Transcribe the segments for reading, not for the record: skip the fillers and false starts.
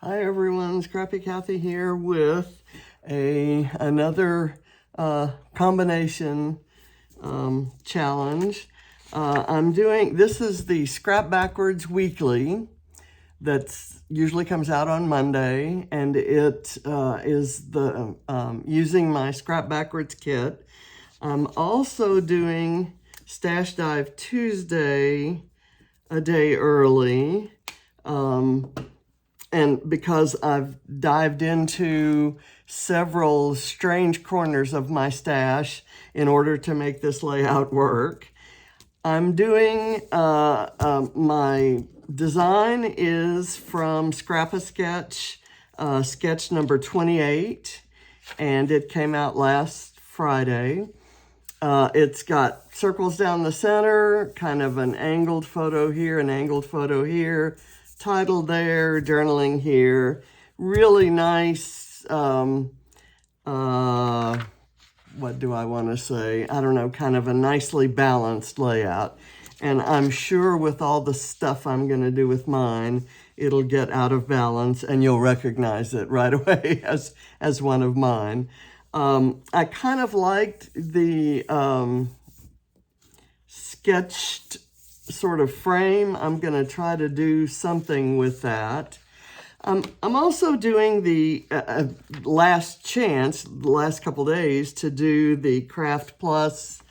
Hi everyone, Scrappy Kathy here with another combination challenge. This is the Scrap Backwards Weekly that's usually comes out on Monday, and it is the using my Scrap Backwards kit. I'm also doing Stash Dive Tuesday a day early. And because I've dived into several strange corners of my stash in order to make this layout work, I'm doing, my design is from Scrap-A-Sketch, sketch number 28, and it came out last Friday. It's got circles down the center, kind of an angled photo here, an angled photo here, title there, journaling here. Really nice, what do I want to say? I don't know, kind of a nicely balanced layout. And I'm sure with all the stuff I'm going to do with mine, it'll get out of balance and you'll recognize it right away as one of mine. I kind of liked the sketched sort of frame. I'm going to try to do something with that. I'm also doing the last chance, the last couple days, to do the Kraft Plus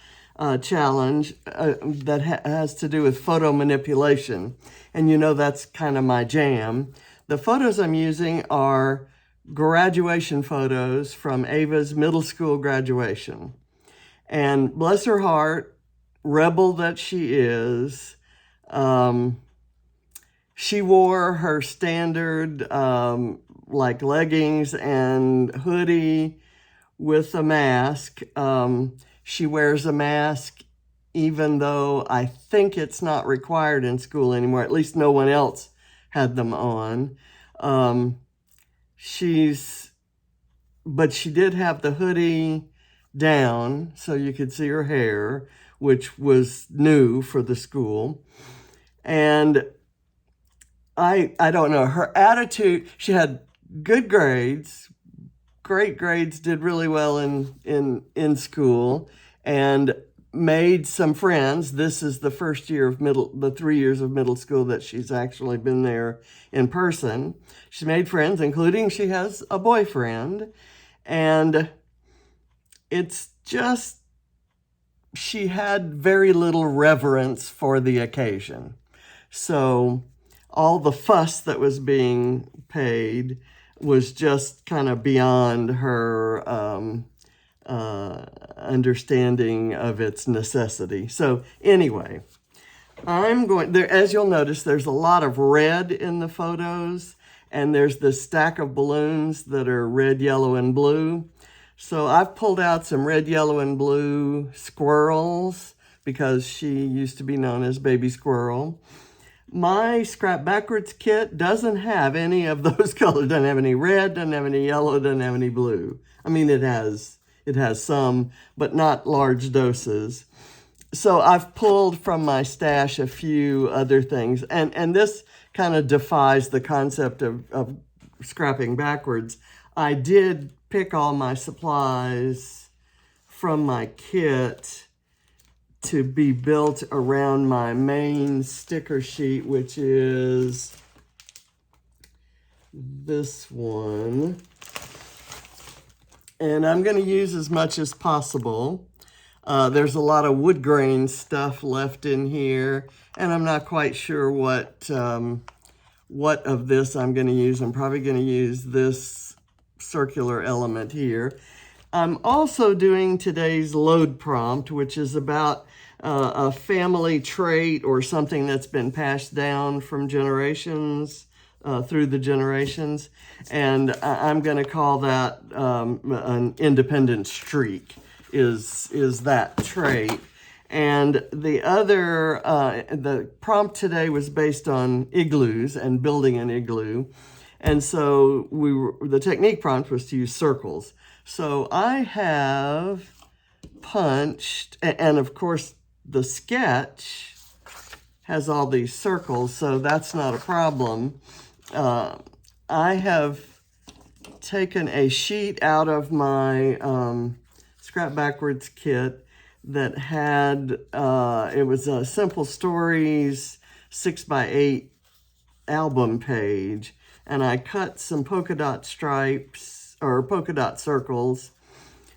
challenge that has to do with photo manipulation. And you know that's kind of my jam. The photos I'm using are graduation photos from Ava's middle school graduation. And bless her heart, rebel that she is, she wore her standard like leggings and hoodie with a mask. She wears a mask even though I think it's not required in school anymore. At least no one else had them on. But she did have the hoodie down so you could see her hair, which was new for the school. And I don't know, her attitude, she had good grades, great grades, did really well in school, and made some friends. This is the first year of the 3 years of middle school that she's actually been there in person. She made friends, including she has a boyfriend. And it's just, she had very little reverence for the occasion. So all the fuss that was being paid was just kind of beyond her understanding of its necessity. So anyway, I'm going there. As you'll notice, there's a lot of red in the photos, and there's this stack of balloons that are red, yellow, and blue. So I've pulled out some red, yellow, and blue squirrels because she used to be known as Baby Squirrel. My Scrap Backwards kit doesn't have any of those colors. Doesn't have any red, doesn't have any yellow, doesn't have any blue. I mean, it has some, but not large doses. So I've pulled from my stash a few other things. And this kind of defies the concept of scrapping backwards. I did pick all my supplies from my kit to be built around my main sticker sheet, which is this one. And I'm going to use as much as possible. There's a lot of wood grain stuff left in here, and I'm not quite sure what of this I'm going to use. I'm probably going to use this circular element here. I'm also doing today's load prompt, which is about a family trait or something that's been passed down from generations, through the generations. And I'm going to call that an independent streak, is that trait. And the other, the prompt today was based on igloos and building an igloo. And so the technique prompt was to use circles. So I have punched, and of course the sketch has all these circles, so that's not a problem. I have taken a sheet out of my Scrap Backwards kit that had, it was a Simple Stories 6x8 album page, and I cut some polka dot stripes, or polka dot circles,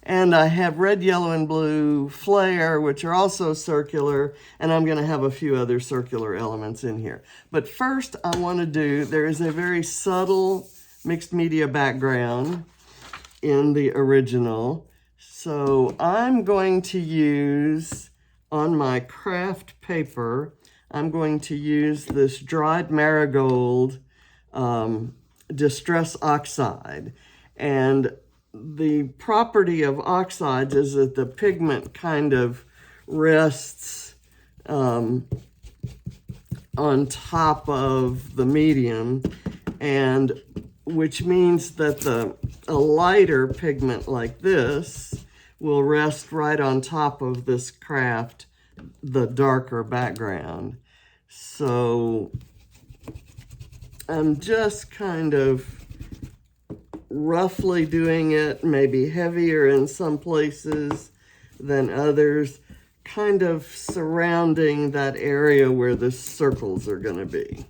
and I have red, yellow, and blue Flair, which are also circular, and I'm going to have a few other circular elements in here. But first I want to do, there is a very subtle mixed media background in the original. So I'm going to use, on my Kraft paper, I'm going to use this dried marigold distress oxide. And the property of oxides is that the pigment kind of rests on top of the medium, and which means that a lighter pigment like this will rest right on top of this Kraft, the darker background. So I'm just kind of roughly doing it, maybe heavier in some places than others, kind of surrounding that area where the circles are going to be.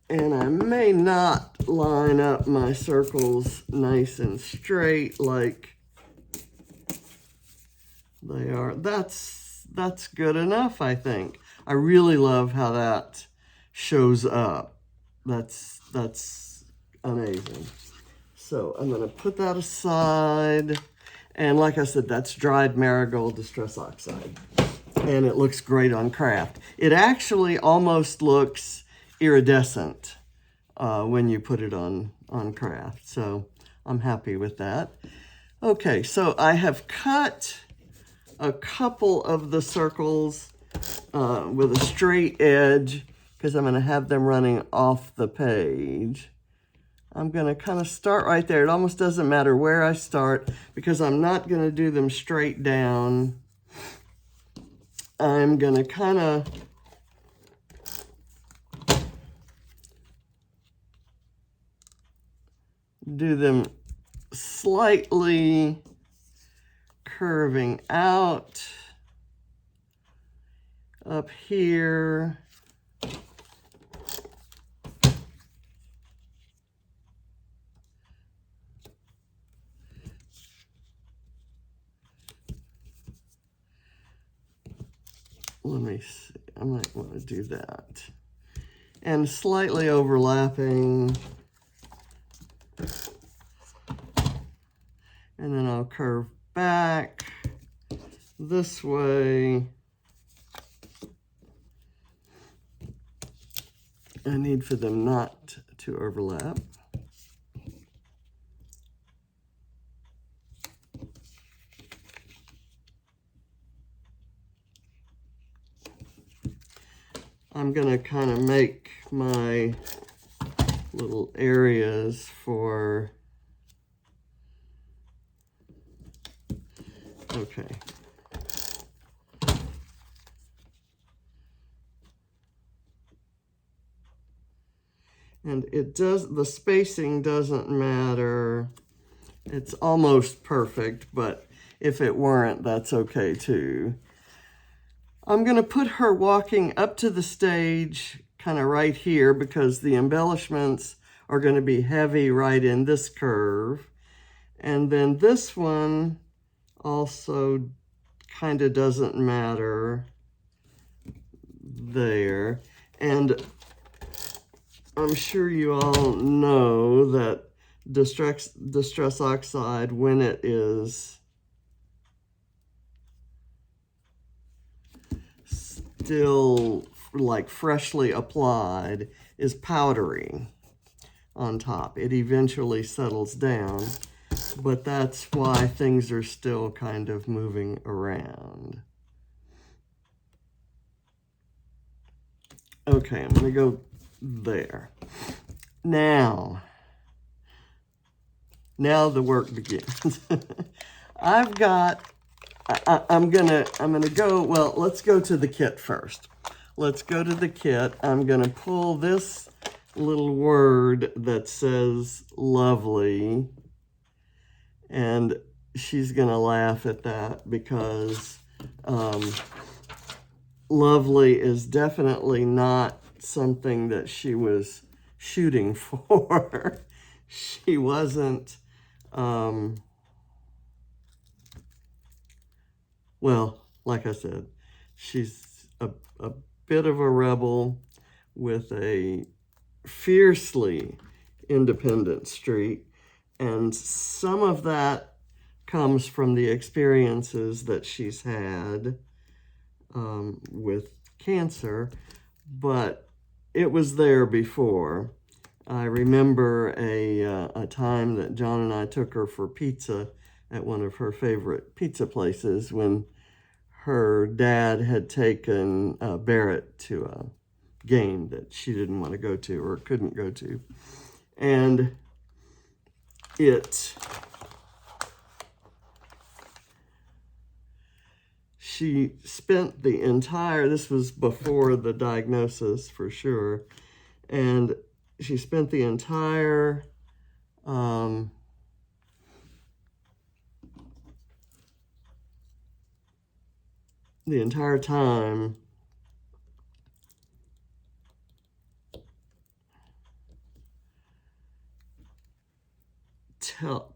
And I may not line up my circles nice and straight like they are. That's good enough, I think. I really love how that shows up. That's amazing. So I'm going to put that aside. And like I said, that's dried marigold distress oxide. And it looks great on Kraft. It actually almost looks iridescent when you put it on Kraft. So I'm happy with that. Okay, so I have cut a couple of the circles with a straight edge because I'm going to have them running off the page. I'm going to kind of start right there. It almost doesn't matter where I start because I'm not going to do them straight down. I'm going to kind of do them slightly curving out up here. Let me see, I might want to do that. And slightly overlapping. And then I'll curve back this way. I need for them not to overlap. I'm going to kind of make my little areas for, okay. And it does, the spacing doesn't matter. It's almost perfect, but if it weren't, that's okay too. I'm going to put her walking up to the stage kind of right here because the embellishments are going to be heavy right in this curve. And then this one also kind of doesn't matter there. And I'm sure you all know that distress oxide, when it is still like freshly applied, is powdery on top. It eventually settles down, but that's why things are still kind of moving around. Okay, I'm going to go there. Now the work begins. I've got, I'm gonna go, well, let's go to the kit first. Let's go to the kit. I'm gonna pull this little word that says lovely. And she's going to laugh at that because lovely is definitely not something that she was shooting for. She wasn't, well, like I said, she's a bit of a rebel with a fiercely independent streak. And some of that comes from the experiences that she's had with cancer, but it was there before. I remember a time that John and I took her for pizza at one of her favorite pizza places when her dad had taken Barrett to a game that she didn't want to go to or couldn't go to. And she spent the entire, this was before the diagnosis for sure, and she spent the entire time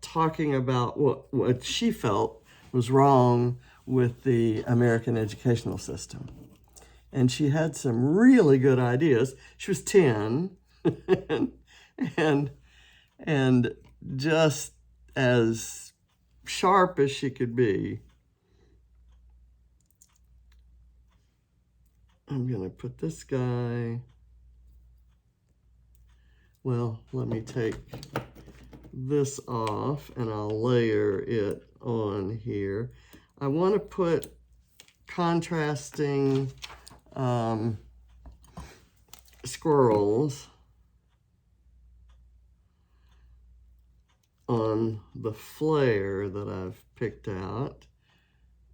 talking about what she felt was wrong with the American educational system. And she had some really good ideas. She was 10 and just as sharp as she could be. I'm going to put this guy, well, let me take this off and I'll layer it on here. I want to put contrasting squirrels on the flare that I've picked out.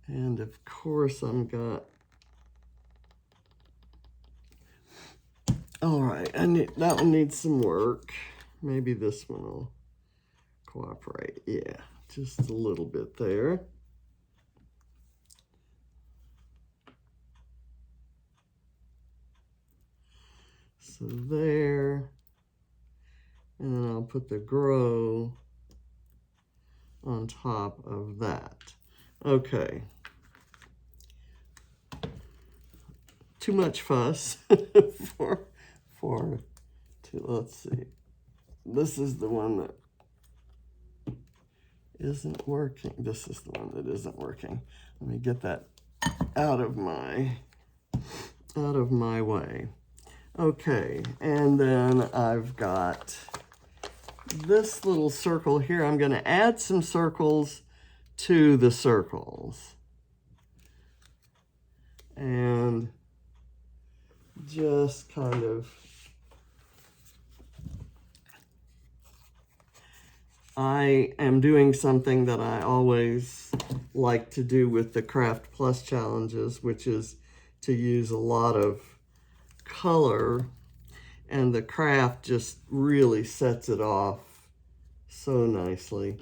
And of course I'm got, all right, that one needs some work. Maybe this one will cooperate. Yeah, just a little bit there. So there, and then I'll put the grow on top of that. Okay. Too much fuss let's see. This is the one that isn't working. This is the one that isn't working. Let me get that out of my way. Okay, and then I've got this little circle here. I'm going to add some circles to the circles. And just kind of, I am doing something that I always like to do with the Kraft Plus challenges, which is to use a lot of color, and the Kraft just really sets it off so nicely.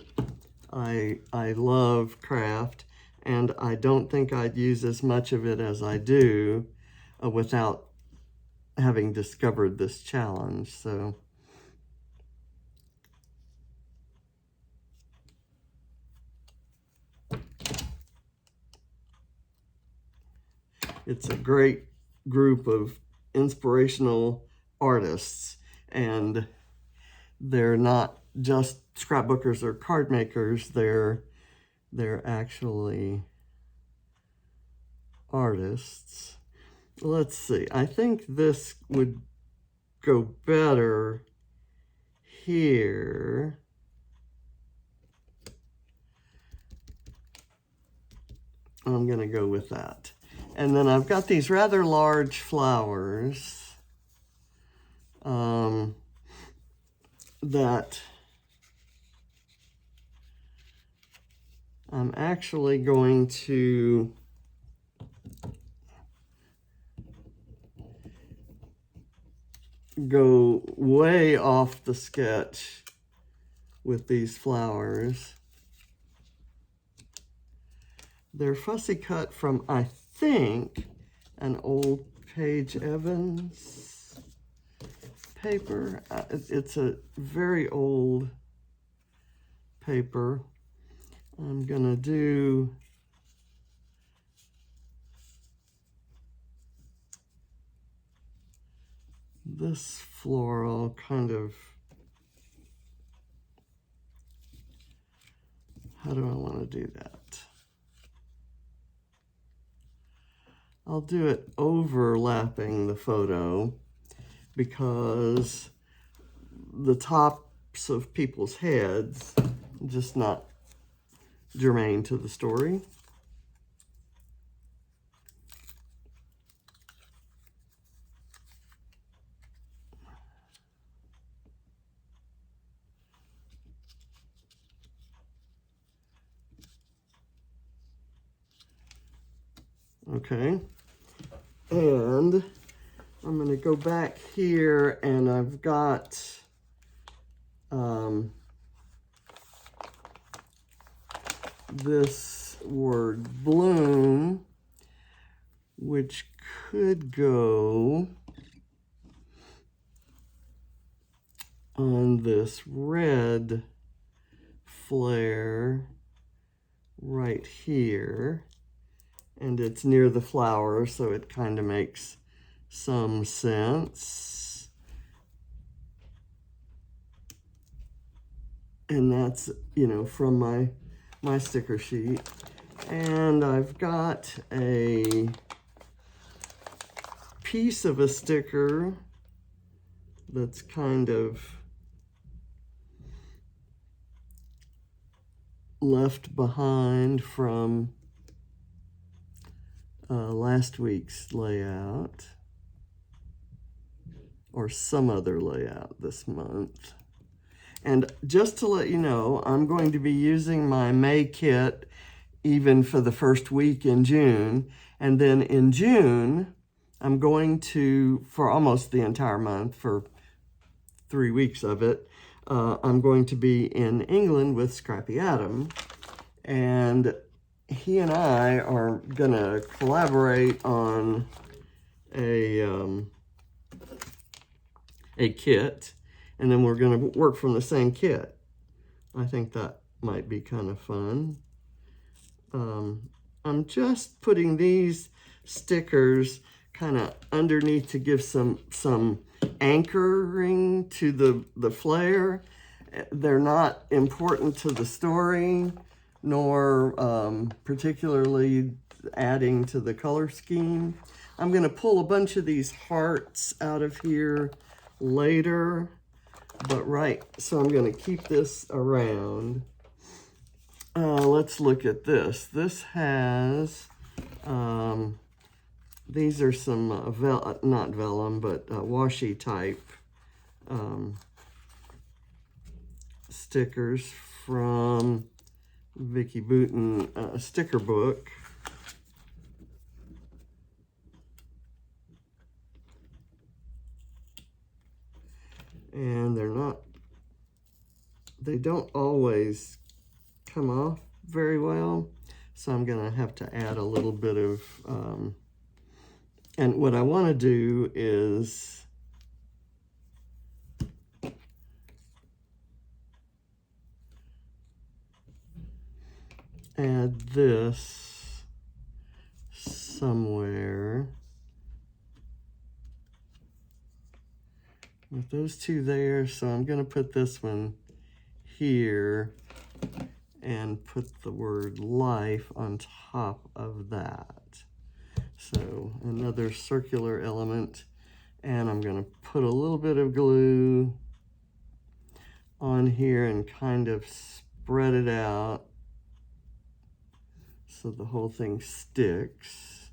I love Kraft, and I don't think I'd use as much of it as I do without having discovered this challenge. So it's a great group of inspirational artists, and they're not just scrapbookers or card makers, they're actually artists. Let's see, I think this would go better here. I'm gonna go with that. And then I've got these rather large flowers that I'm actually going to go way off the sketch with these flowers. They're fussy cut from, I think, an old Paige Evans paper. It's a very old paper. I'm gonna do this floral kind of, how do I want to do that? I'll do it overlapping the photo because the tops of people's heads just not germane to the story. Okay, and I'm going to go back here, and I've got this word bloom, which could go on this red flare right here. And it's near the flower, so it kind of makes some sense. And that's, you know, from my sticker sheet. And I've got a piece of a sticker that's kind of left behind from last week's layout, or some other layout this month. And just to let you know, I'm going to be using my May kit even for the first week in June. And then in June, I'm going to, for almost the entire month, for 3 weeks of it, I'm going to be in England with Scrappy Adam. And he and I are gonna collaborate on a kit, and then we're gonna work from the same kit. I think that might be kind of fun. I'm just putting these stickers kind of underneath to give some anchoring to the flare. They're not important to the story, nor particularly adding to the color scheme. I'm going to pull a bunch of these hearts out of here later, but so I'm going to keep this around. Let's look at this. This has, these are some, not vellum, but washi type stickers from Vicky Booten sticker book. And they don't always come off very well. So I'm gonna have to add a little bit of, and what I wanna do is add this somewhere. With those two there, so I'm going to put this one here and put the word life on top of that. So another circular element, and I'm going to put a little bit of glue on here and kind of spread it out so the whole thing sticks.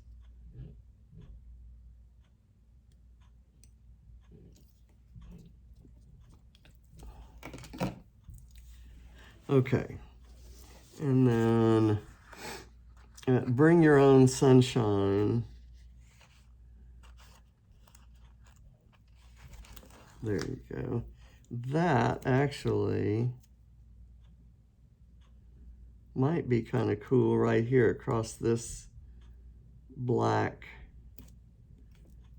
Okay, and then bring your own sunshine. There you go. That actually might be kind of cool right here across this black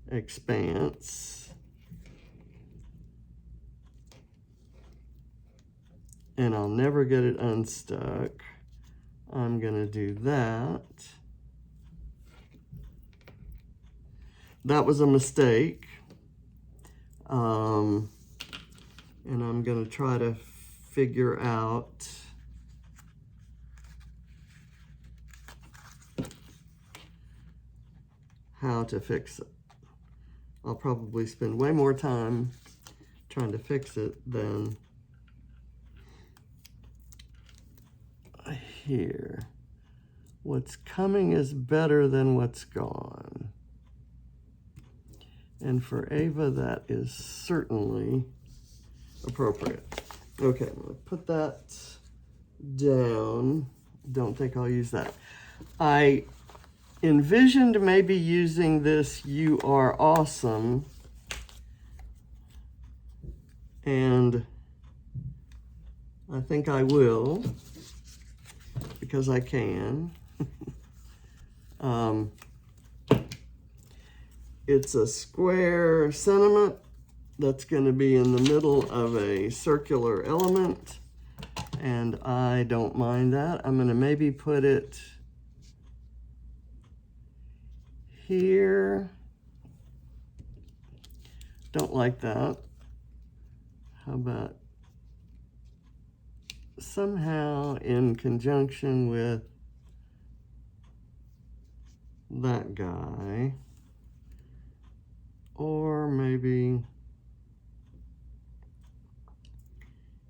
expanse. And I'll never get it unstuck. I'm gonna do that. That was a mistake. And I'm gonna try to figure out how to fix it. I'll probably spend way more time trying to fix it than here. What's coming is better than what's gone. And for Ava, that is certainly appropriate. Okay, I'm gonna put that down. Don't think I'll use that. I envisioned maybe using this "You Are Awesome," and I think I will, because I can. It's a square sentiment that's going to be in the middle of a circular element, and I don't mind that. I'm going to maybe put it here. Don't like that. How about somehow in conjunction with that guy? Or maybe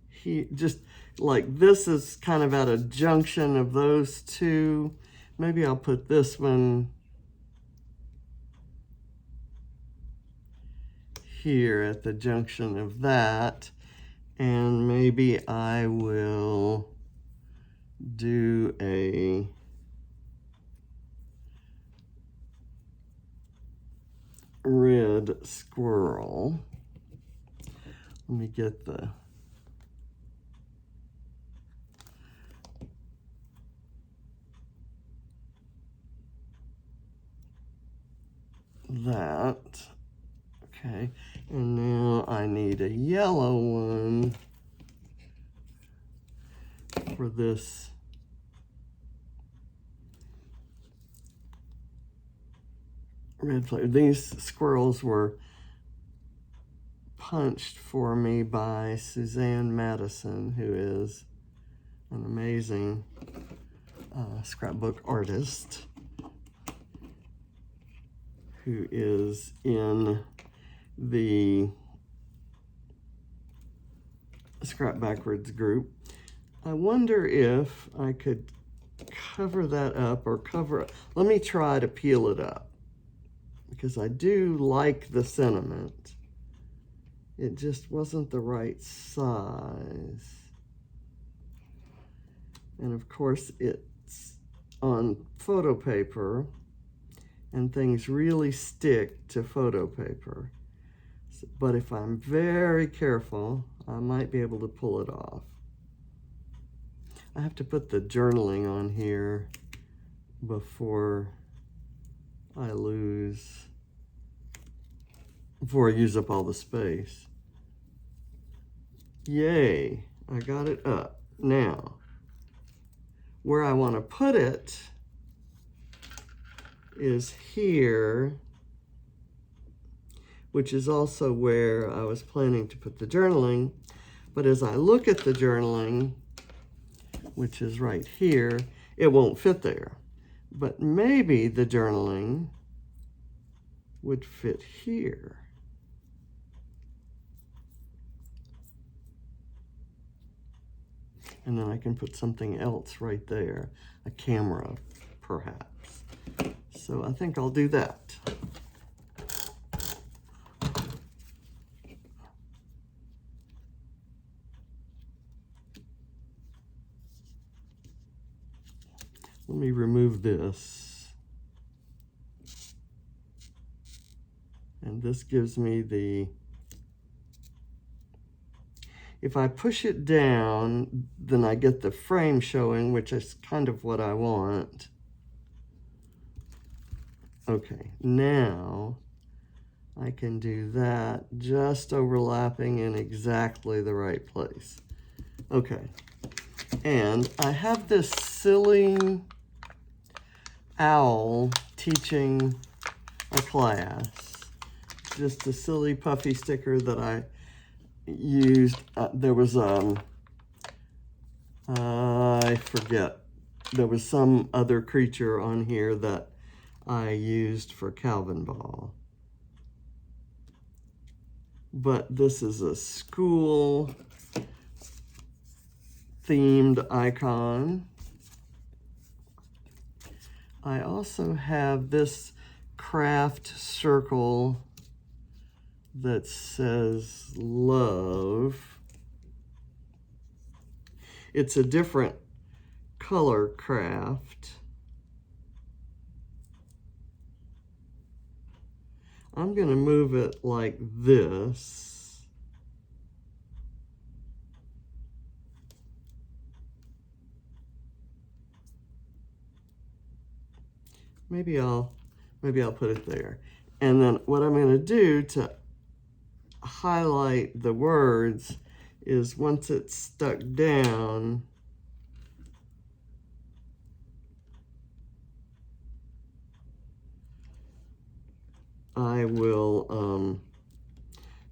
he just like this is kind of at a junction of those two. Maybe I'll put this one here at the junction of that, and maybe I will do a red squirrel. Let me get that. Okay, and now I need a yellow one for this red flare. These squirrels were punched for me by Suzanne Madison, who is an amazing scrapbook artist who is in the Scrap Backwards group. I wonder if I could cover that up or cover it. Let me try to peel it up, because I do like the sentiment. It just wasn't the right size. And of course it's on photo paper, and things really stick to photo paper. But if I'm very careful, I might be able to pull it off. I have to put the journaling on here before I use up all the space. Yay, I got it up. Now, where I want to put it is here, which is also where I was planning to put the journaling. But as I look at the journaling, which is right here, it won't fit there. But maybe the journaling would fit here. And then I can put something else right there, a camera perhaps. So I think I'll do that. Let me remove this. And this gives me the If I push it down, then I get the frame showing, which is kind of what I want. Okay, now I can do that, just overlapping in exactly the right place. Okay, and I have this silly owl teaching a class. Just a silly puffy sticker that I used. There was, I forget, there was some other creature on here that I used for Calvin Ball. But this is a school themed icon. I also have this Kraft circle that says love. It's a different color Kraft. I'm going to move it like this. Maybe I'll put it there. And then what I'm going to do to highlight the words is once it's stuck down, I will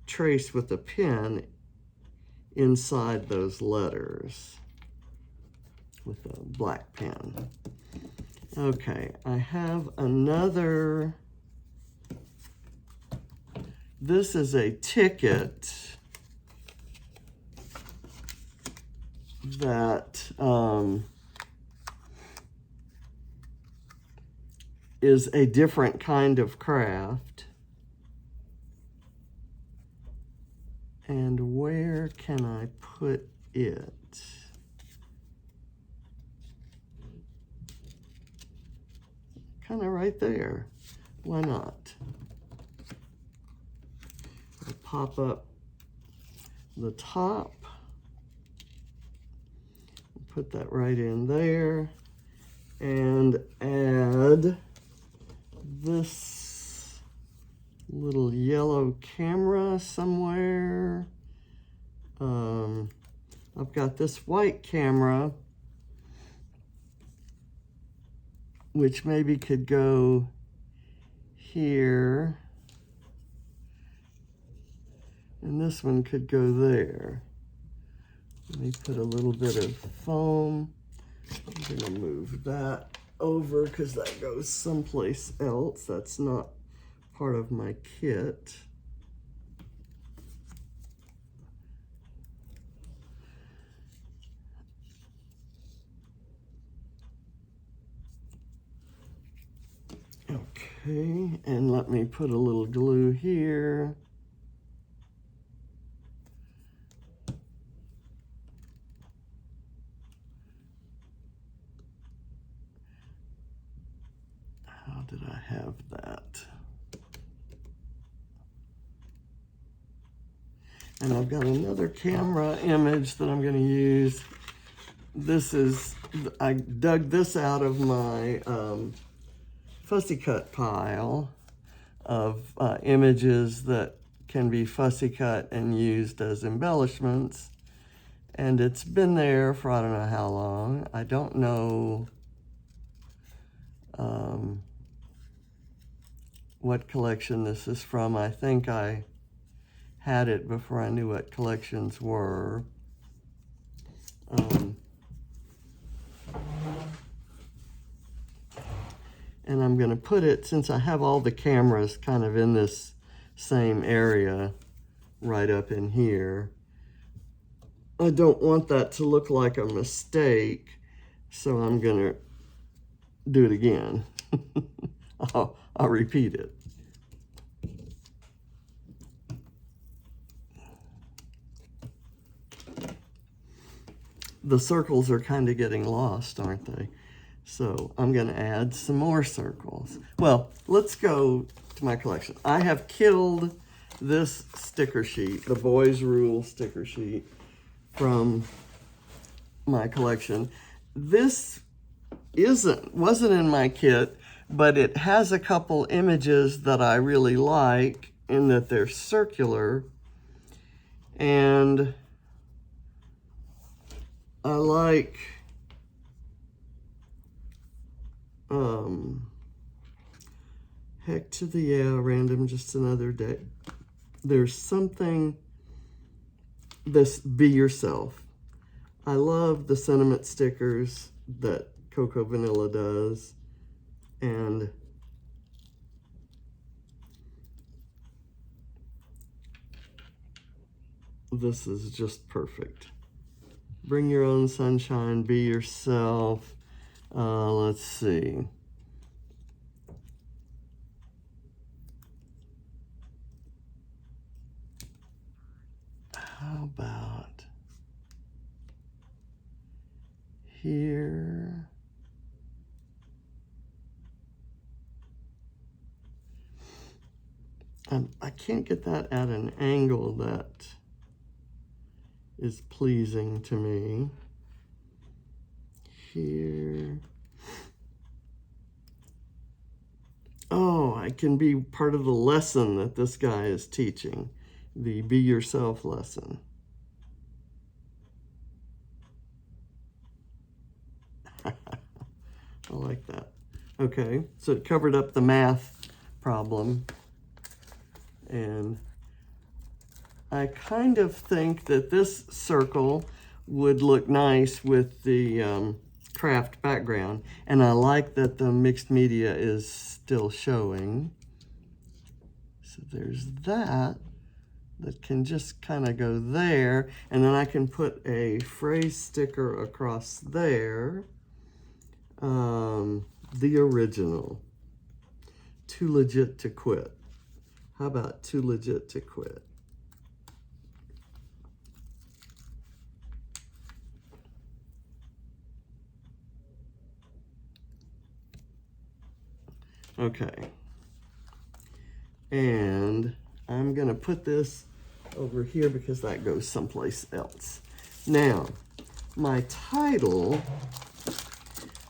trace with a pen inside those letters with a black pen. Okay, I have another. This is a ticket that is a different kind of craft. And where can I put it? Kind of right there. Why not? I'll pop up the top. Put that right in there. And add this little yellow camera somewhere. I've got this white camera, which maybe could go here, and this one could go there. Let me put a little bit of foam. I'm going to move that over because that goes someplace else. That's not part of my kit. Okay, and let me put a little glue here. How did I have that? And I've got another camera image that I'm going to use. This is, I dug this out of my fussy cut pile of images that can be fussy cut and used as embellishments. And it's been there for I don't know how long. I don't know what collection this is from. I think I had it before I knew what collections were. And I'm going to put it, since I have all the cameras kind of in this same area, right up in here. I don't want that to look like a mistake, so I'm going to do it again. I'll repeat it. The circles are kind of getting lost, aren't they? So I'm going to add some more circles. Well, let's go to my collection. I have killed this sticker sheet, the Boys Rule sticker sheet, from my collection. This wasn't in my kit, but it has a couple images that I really like in that they're circular, and I like heck to the yeah, random, just another day. There's something, this Be Yourself. I love the sentiment stickers that Cocoa Vanilla does, and this is just perfect. Bring your own sunshine, be yourself. Let's see. How about here? I can't get that at an angle that is pleasing to me. Here. Oh, I can be part of the lesson that this guy is teaching, the Be Yourself lesson. I like that. Okay, so it covered up the math problem. And I kind of think that this circle would look nice with the Kraft background. And I like that the mixed media is still showing. So there's that can just kind of go there. And then I can put a phrase sticker across there. The original. Too legit to quit. How about too legit to quit? Okay. And I'm gonna put this over here because that goes someplace else. Now, my title,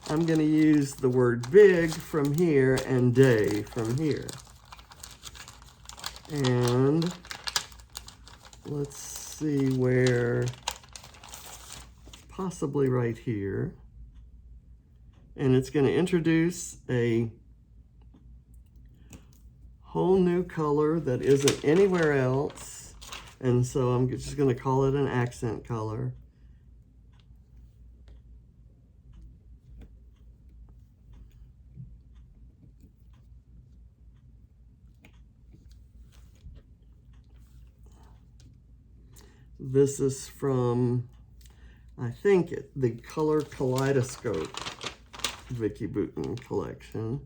I'm gonna use the word big from here and day from here. And let's see where, possibly right here. And it's going to introduce a whole new color that isn't anywhere else. And so I'm just going to call it an accent color. This is from, I think, the Color Kaleidoscope Vicki Boutin collection.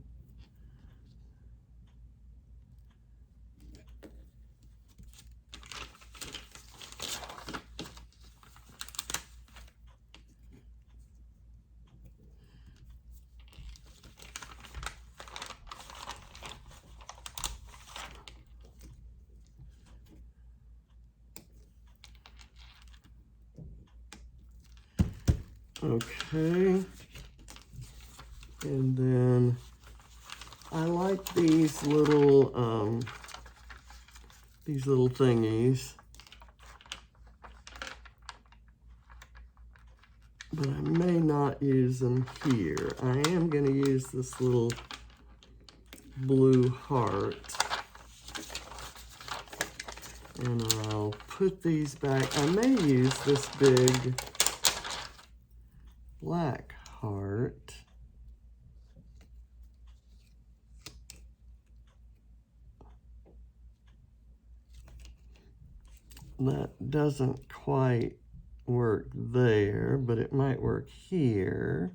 Okay, and then I like these little thingies, but I may not use them here. I am going to use this little blue heart, and I'll put these back. I may use this big black heart. That doesn't quite work there, but it might work here.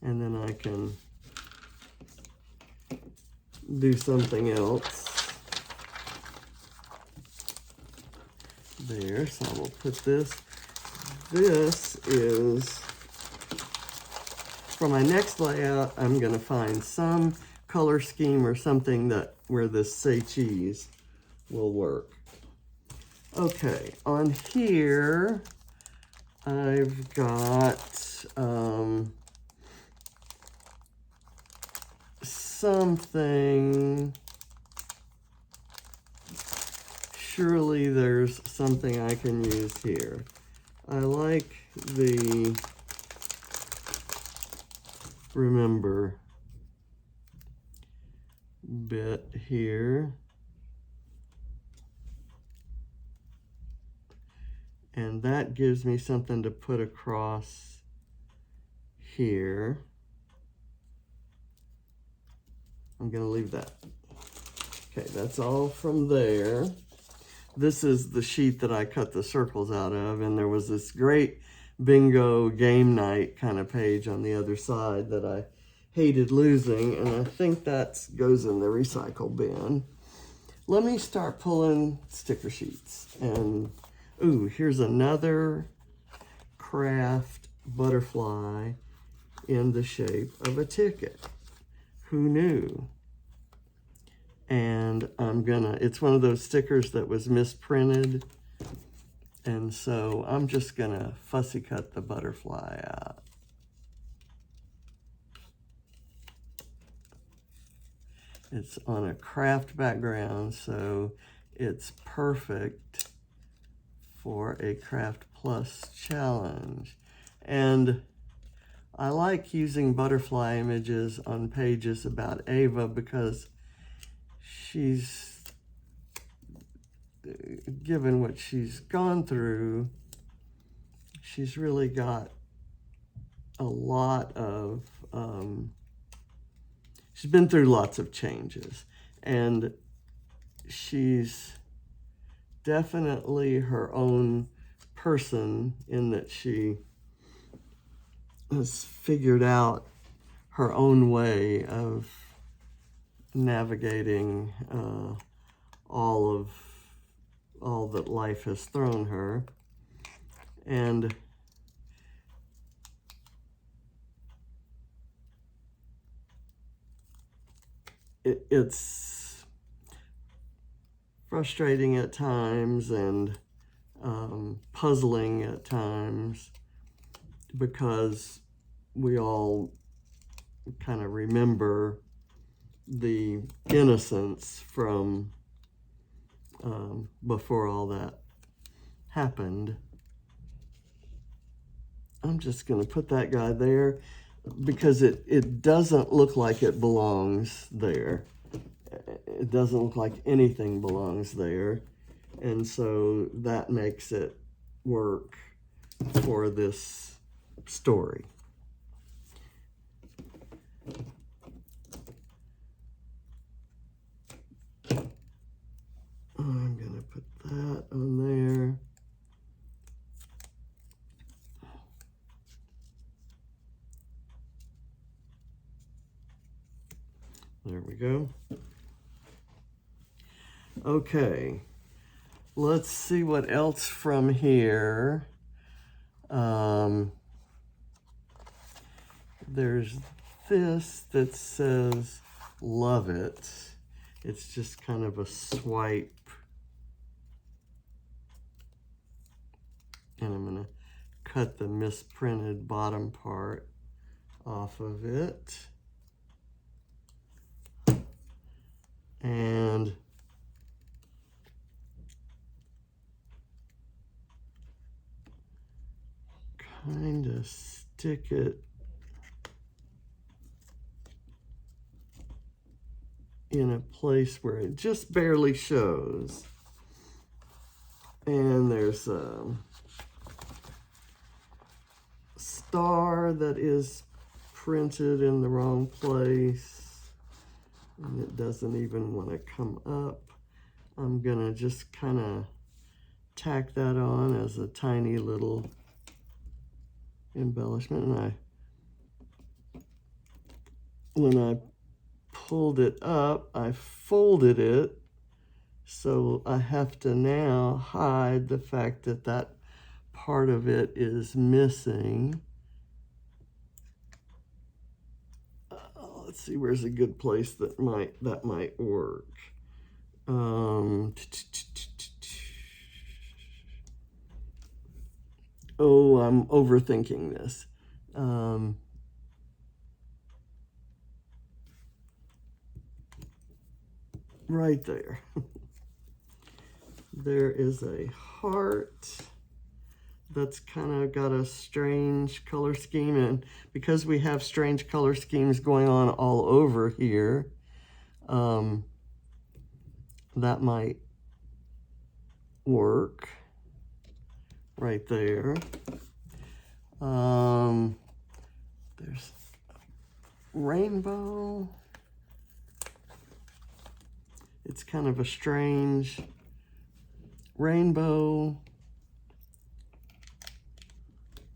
And then I can do something else there. So I will put this. This is, for my next layout, I'm going to find some color scheme or something that where this Say Cheese will work. Okay, on here, I've got something. Surely there's something I can use here. I like the remember bit here. And that gives me something to put across here. I'm going to leave that. Okay, that's all from there. This is the sheet that I cut the circles out of, and there was this great bingo game night kind of page on the other side that I hated losing, and I think that goes in the recycle bin. Let me start pulling sticker sheets. And, ooh, here's another Kraft butterfly in the shape of a ticket. Who knew? And it's one of those stickers that was misprinted. And so I'm just gonna fussy cut the butterfly out. It's on a Kraft background, so it's perfect for a Kraft Plus challenge. And I like using butterfly images on pages about Ava because she's, given what she's gone through, she's really got a lot of, she's been through lots of changes, and she's definitely her own person in that she has figured out her own way of navigating all that life has thrown her. And it's frustrating at times and puzzling at times, because we all kind of remember the innocence from before all that happened. I'm just going to put that guy there because it doesn't look like it belongs there. It doesn't look like anything belongs there. And so that makes it work for this story. I'm going to put that on there. There we go. Okay, let's see what else from here. There's this that says, love it. It's just kind of a swipe. And I'm going to cut the misprinted bottom part off of it. And kind of stick it in a place where it just barely shows. And there's a star that is printed in the wrong place. And it doesn't even want to come up. I'm gonna just kind of tack that on as a tiny little embellishment. And when I pulled it up, I folded it, so I have to now hide the fact that that part of it is missing. Let's see, where's a good place that might work. oh, I'm overthinking this. Right there. There is a heart that's kind of got a strange color scheme, and because we have strange color schemes going on all over here, that might work right there. There's rainbow. It's kind of a strange rainbow.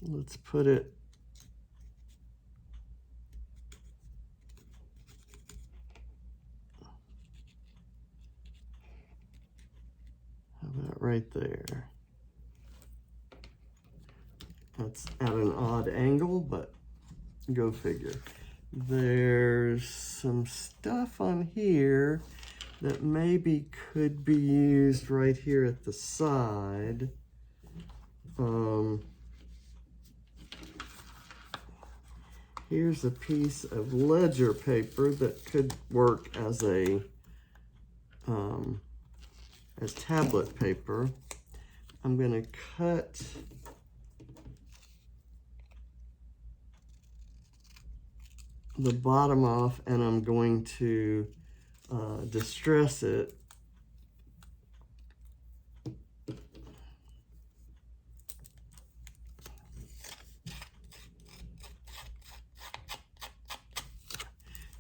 Let's put it how about right there? That's at an odd angle, but go figure. There's some stuff on here that maybe could be used right here at the side. Here's a piece of ledger paper that could work as a as tablet paper. I'm going to cut the bottom off, and I'm going to distress it.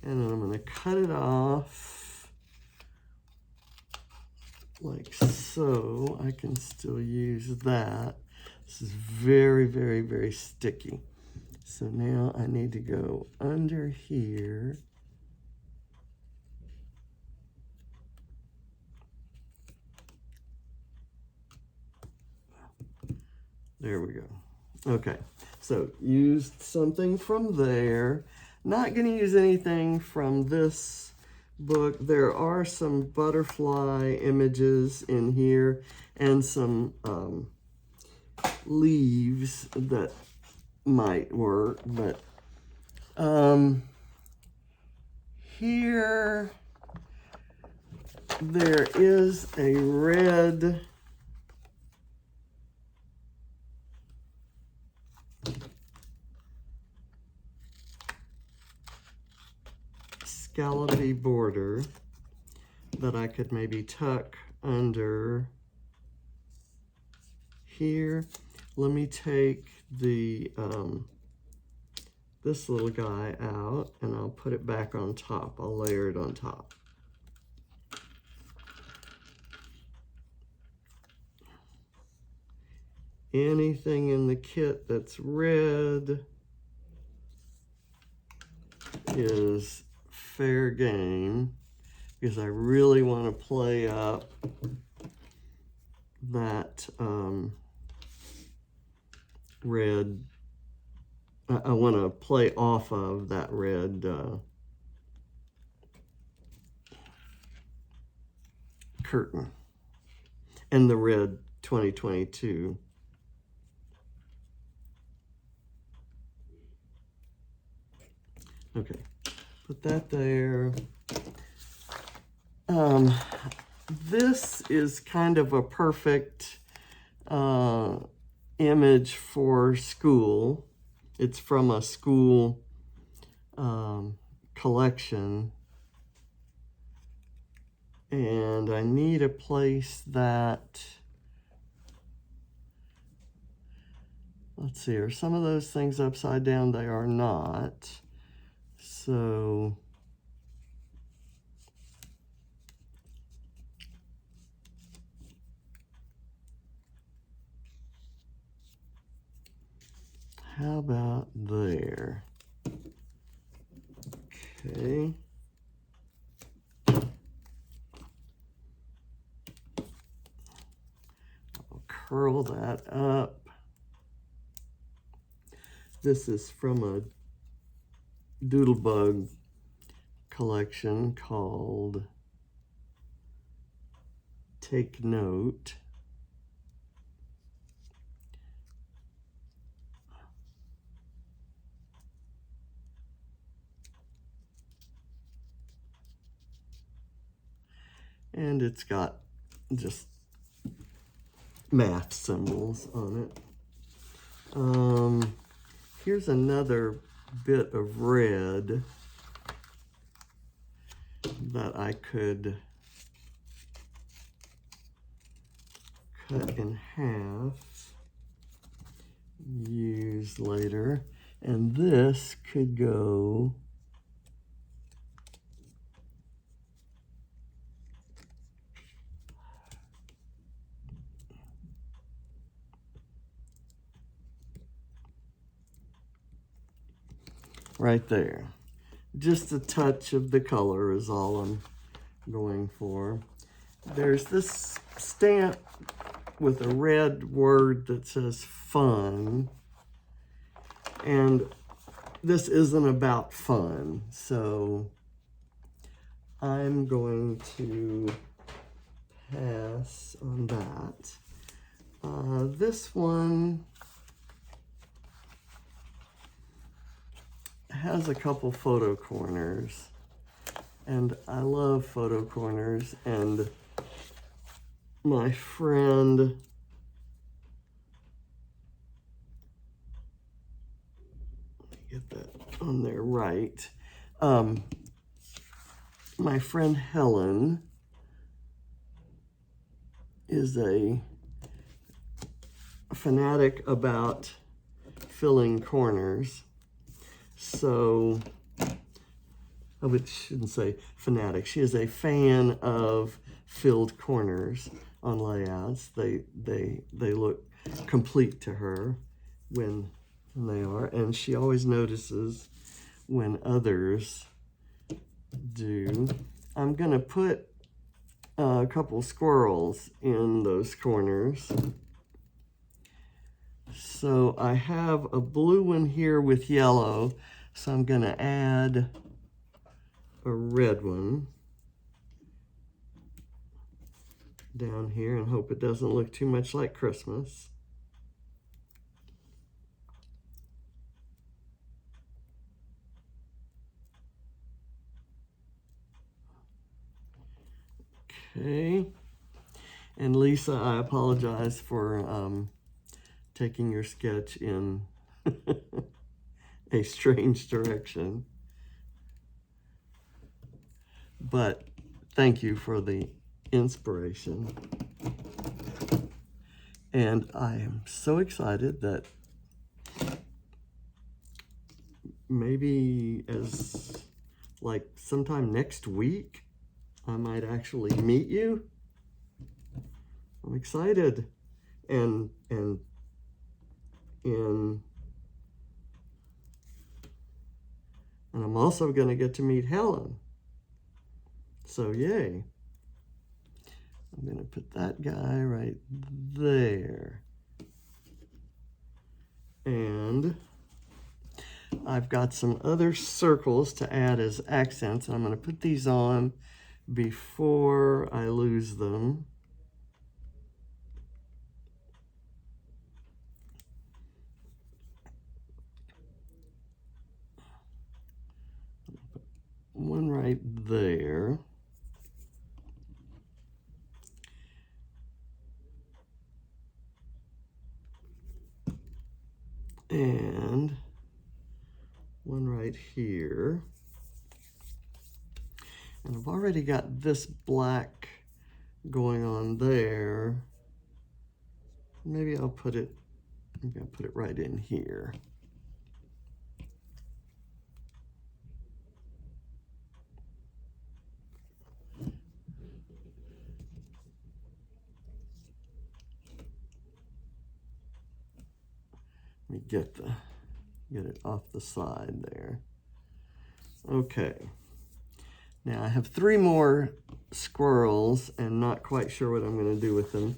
And then I'm going to cut it off like so. I can still use that. This is very, very, very sticky. So now I need to go under here. There we go. Okay, so used something from there. Not going to use anything from this book. There are some butterfly images in here and some leaves that might work, but here there is a red scallopy border that I could maybe tuck under here. Let me take the this little guy out, and I'll put it back on top. I'll layer it on top. Anything in the kit that's red is fair game, because I really want to play up that red. I want to play off of that red curtain and the red 2022. Okay, put that there. This is kind of a perfect image for school. It's from a school collection, and I need a place that, let's see, are some of those things upside down? They are not. So how about there? Okay. I'll curl that up. This is from a Doodlebug collection called Take Note. And it's got just math symbols on it. Here's another bit of red that I could cut in half, use later, and this could go right there. Just a touch of the color is all I'm going for. There's this stamp with a red word that says fun, and this isn't about fun, so I'm going to pass on that. This one has a couple photo corners, and I love photo corners, and my friend get that on there right. My friend Helen is a fanatic about filling corners. So, I shouldn't say fanatic. She is a fan of filled corners on layouts. They look complete to her when they are, and she always notices when others do. I'm gonna put a couple squirrels in those corners. So I have a blue one here with yellow, so I'm gonna add a red one down here and hope it doesn't look too much like Christmas. Okay, and Lisa, I apologize for taking your sketch in a strange direction, but thank you for the inspiration. And I am so excited that maybe as like sometime next week, I might actually meet you. I'm excited. And I'm also going to get to meet Helen. So yay. I'm going to put that guy right there. And I've got some other circles to add as accents. I'm going to put these on before I lose them. One right there. And one right here. And I've already got this black going on there. Maybe I'll put it right in here. Let me get it off the side there. Okay. Now I have 3 more squirrels and not quite sure what I'm going to do with them.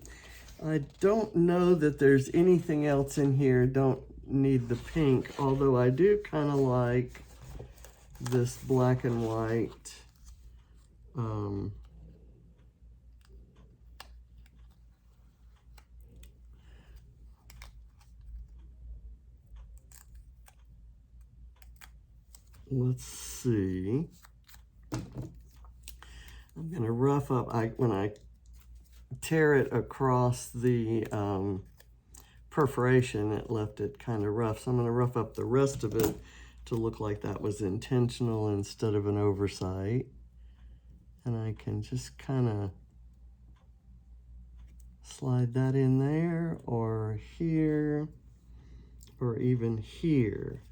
I don't know that there's anything else in here. Don't need the pink, although I do kind of like this black and white. Let's see. I'm going to rough up, when I tear it across the perforation, it left it kind of rough. So I'm going to rough up the rest of it to look like that was intentional instead of an oversight. And I can just kind of slide that in there, or here, or even here.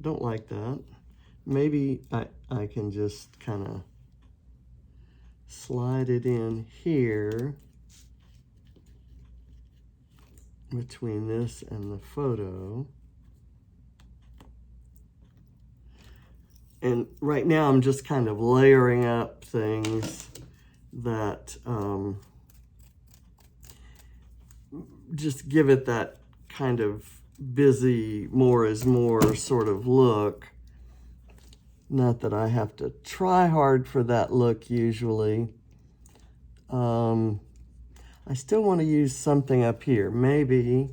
Don't like that. Maybe I can just kind of slide it in here between this and the photo. And right now I'm just kind of layering up things that just give it that kind of busy, more is more sort of look. Not that I have to try hard for that look usually. I still want to use something up here. Maybe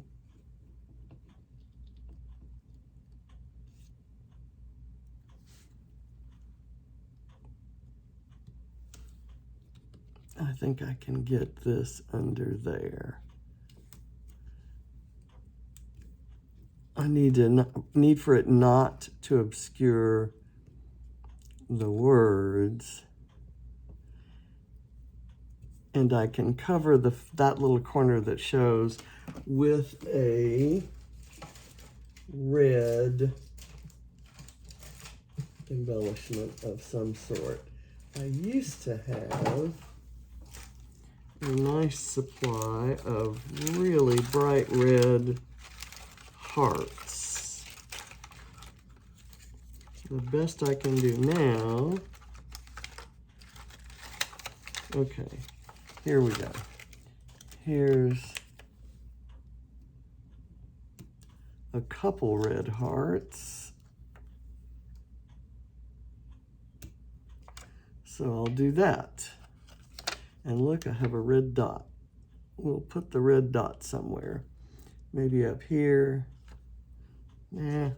I think I can get this under there. I need for it not to obscure the words. And I can cover that little corner that shows with a red embellishment of some sort. I used to have a nice supply of really bright red hearts. The best I can do now, okay, here we go. Here's a couple red hearts. So I'll do that. And look, I have a red dot. We'll put the red dot somewhere. Maybe up here. Nah.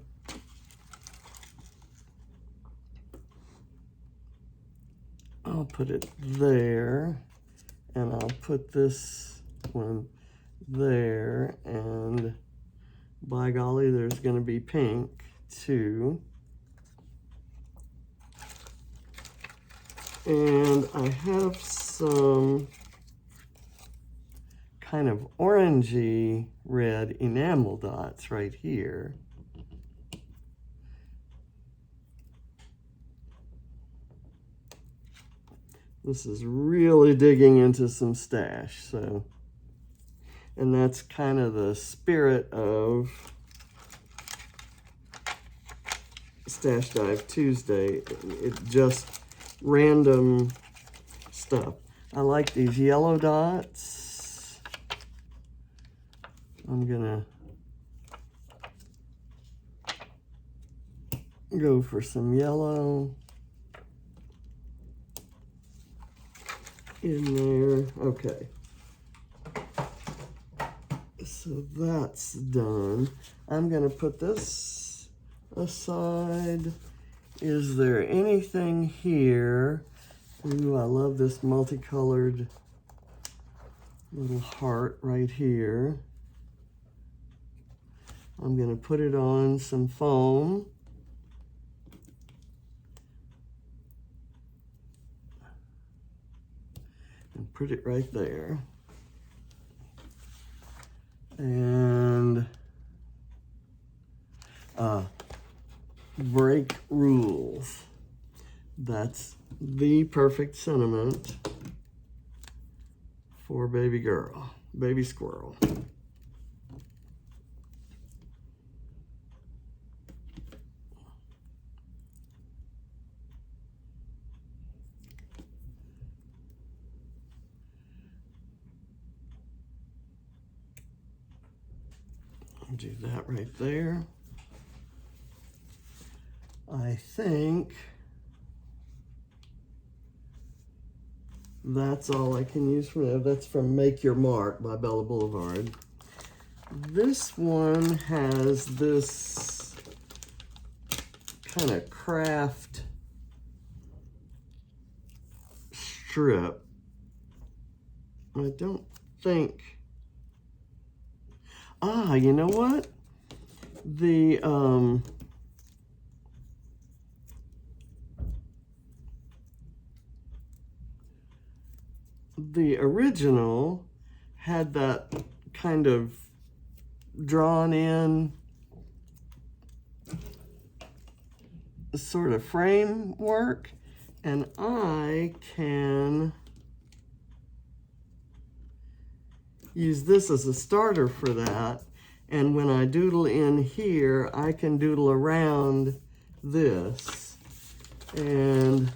I'll put it there. And I'll put this one there. And by golly, there's going to be pink too. And I have some kind of orangey red enamel dots right here. This is really digging into some stash, so, and that's kind of the spirit of Stash Dive Tuesday. It just random stuff. I like these yellow dots. I'm gonna go for some yellow in there. Okay. So that's done. I'm gonna put this aside. Is there anything here? Ooh, I love this multicolored little heart right here. I'm going to put it on some foam. And put it right there. And break rules. That's the perfect sentiment for baby girl, baby squirrel. I'll do that right there. I think that's all I can use from there. That's from Make Your Mark by Bella Boulevard. This one has this kind of Kraft strip. I don't think, you know what? The original had that kind of drawn in sort of framework, and I can use this as a starter for that. And when I doodle in here, I can doodle around this. And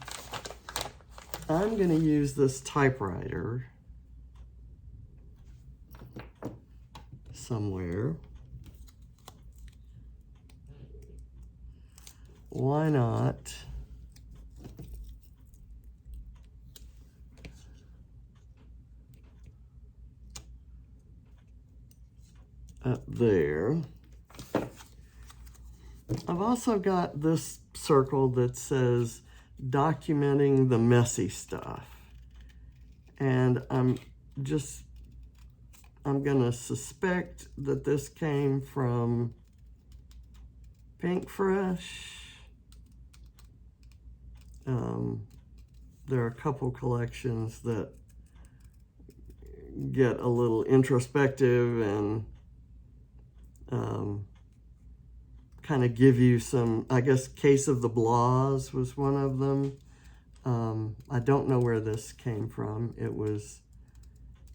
I'm going to use this typewriter somewhere. Why not? Up there. I've also got this circle that says documenting the messy stuff. And I'm gonna suspect that this came from Pink Fresh. There are a couple collections that get a little introspective and kind of give you some, I guess Case of the Blahs was one of them. I don't know where this came from. It was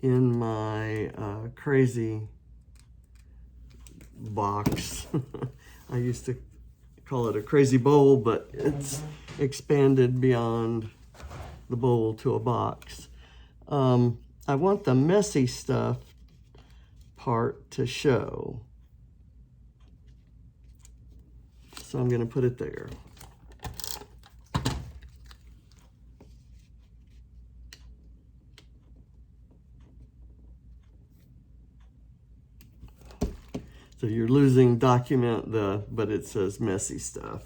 in my crazy box. I used to call it a crazy bowl, but it's expanded beyond the bowl to a box. I want the messy stuff part to show. So I'm going to put it there. So you're losing document but it says messy stuff.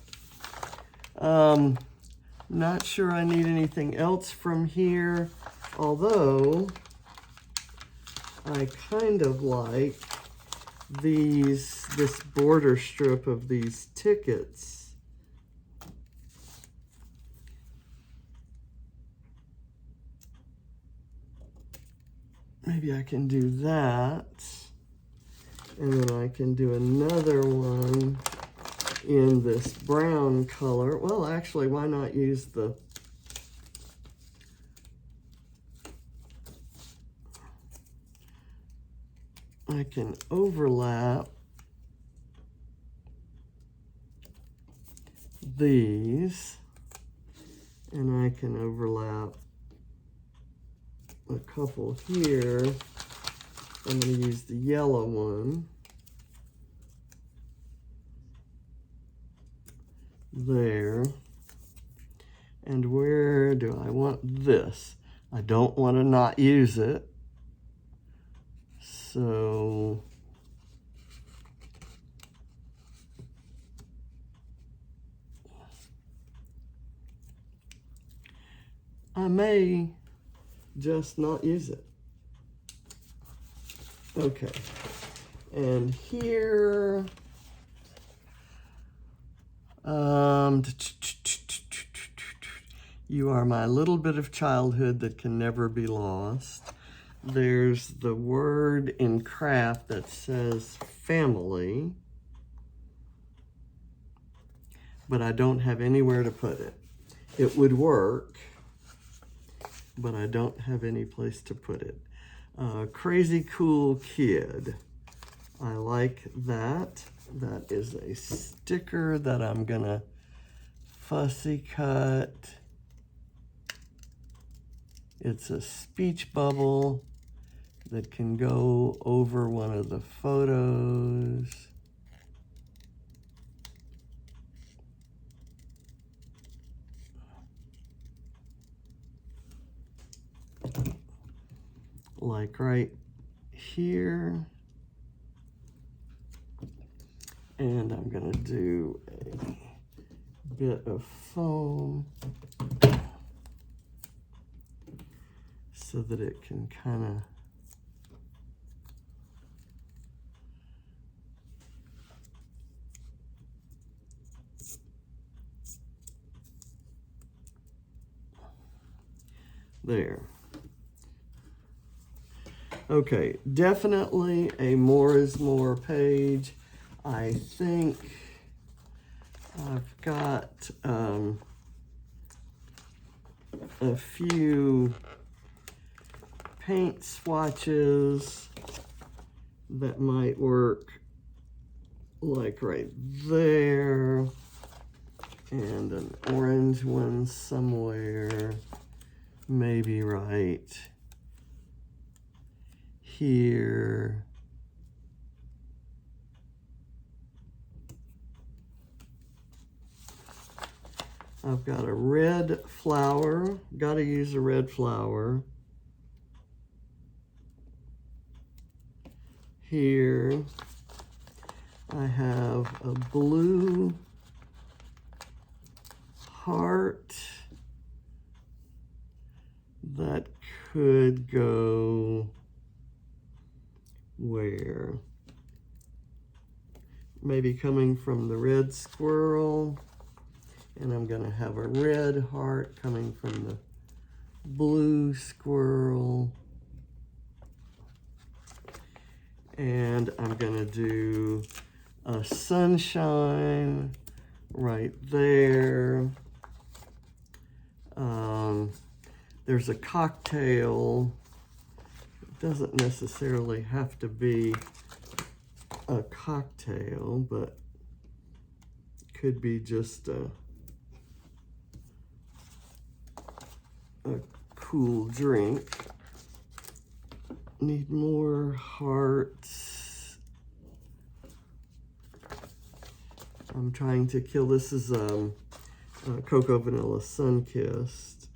Not sure I need anything else from here, although I kind of like this border strip of these tickets. Maybe I can do that. And then I can do another one in this brown color. Well, actually, why not use the I can overlap these, and I can overlap a couple here. I'm going to use the yellow one there. And where do I want this? I don't want to not use it. So I may just not use it. Okay. And here, you are my little bit of childhood that can never be lost. There's the word in Kraft that says family, but I don't have anywhere to put it. It would work, but I don't have any place to put it. Crazy cool kid. I like that. That is a sticker that I'm gonna fussy cut. It's a speech bubble that can go over one of the photos. Like right here. And I'm going to do a bit of foam so that it can kind of there. Okay, definitely a more is more page. I think I've got a few paint swatches that might work, like right there, and an orange one somewhere, maybe right here. I've got a red flower, got to use a red flower. Here I have a blue heart that could go where? Maybe coming from the red squirrel. And I'm going to have a red heart coming from the blue squirrel. And I'm going to do a sunshine right there. There's a cocktail. It doesn't necessarily have to be a cocktail, but it could be just a cool drink. Need more hearts. I'm trying to kill, this is Cocoa Vanilla Sunkissed.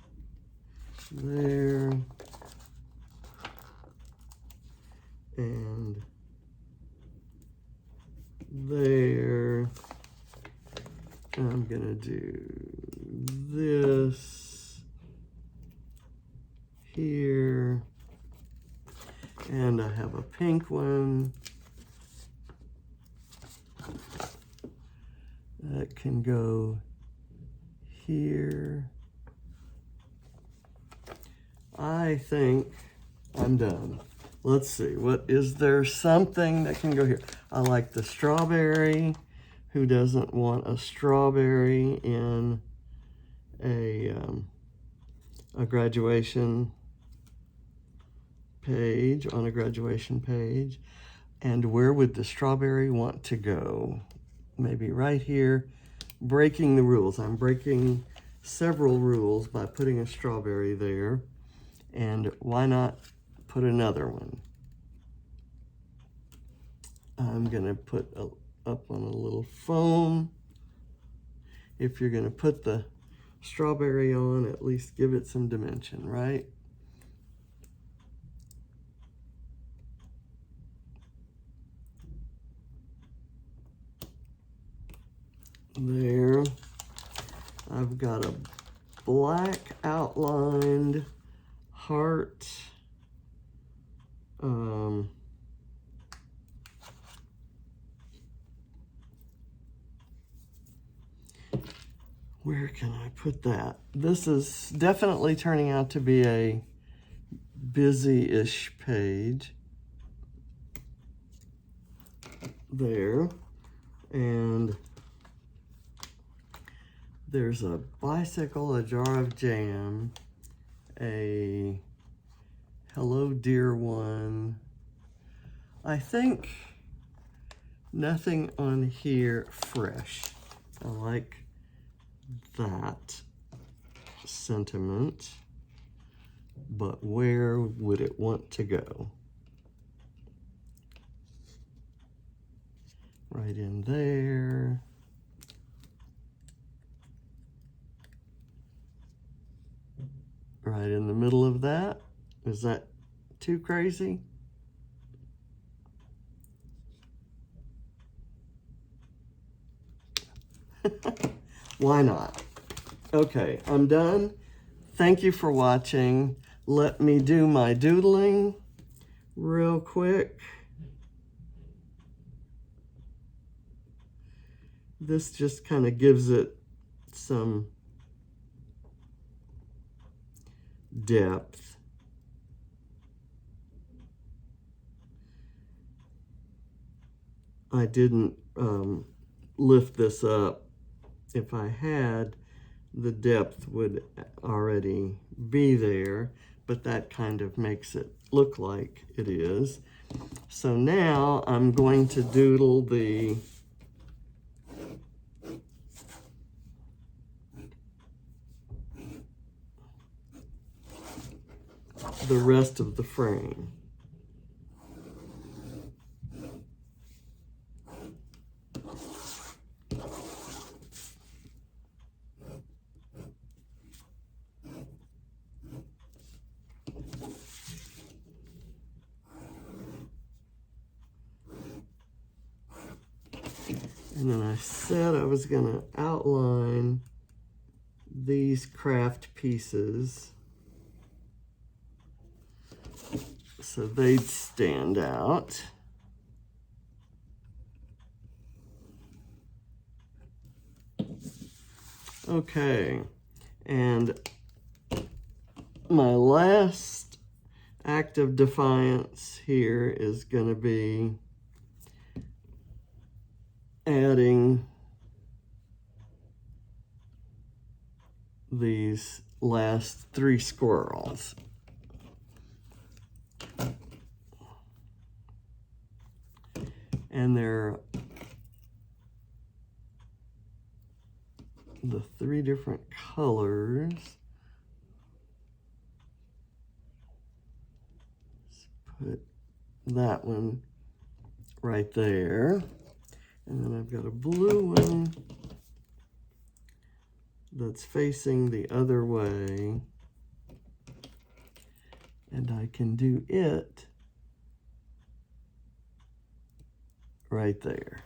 There. And there. I'm gonna do this here. And I have a pink one that can go here. I think I'm done. Let's see, what is there something that can go here? I like the strawberry. Who doesn't want a strawberry in a graduation page, on a graduation page? And where would the strawberry want to go? Maybe right here, breaking the rules. I'm breaking several rules by putting a strawberry there. And why not put another one? I'm gonna put up on a little foam. If you're gonna put the strawberry on, at least give it some dimension, right? There. I've got a black outlined heart. Where can I put that? This is definitely turning out to be a busy-ish page. There. And there's a bicycle, a jar of jam, a hello dear one. I think nothing on here fresh. I like that sentiment, but where would it want to go? Right in there. Right in the middle of that. Is that too crazy? Why not? Okay, I'm done. Thank you for watching. Let me do my doodling real quick. This just kind of gives it some depth. I didn't lift this up. If I had, the depth would already be there, but that kind of makes it look like it is. So now I'm going to doodle the rest of the frame. And then I said I was going to outline these Kraft pieces so they'd stand out. Okay, and my last act of defiance here is going to be adding these last 3 squirrels. And they're the 3 different colors. Let's put that one right there. And then I've got a blue one that's facing the other way. And I can do it right there.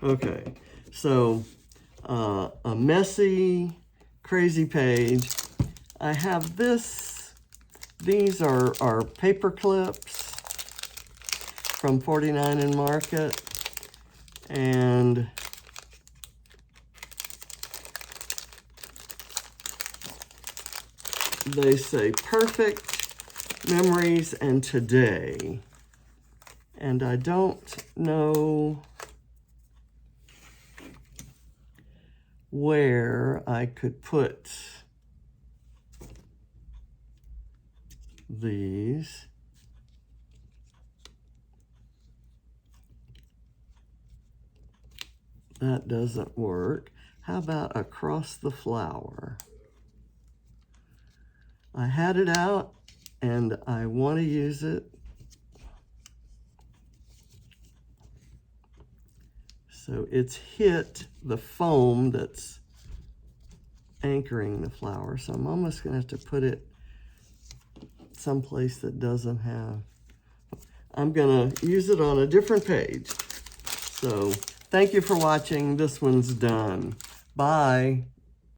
Okay, so a messy, crazy page. I have this. These are paper clips from 49 in Market, and they say perfect, memories, and today. And I don't know where I could put these. That doesn't work. How about across the flower? I had it out and I want to use it. So it's hit the foam that's anchoring the flower. So I'm almost going to have to put it someplace that doesn't have. I'm going to use it on a different page. So thank you for watching. This one's done. Bye.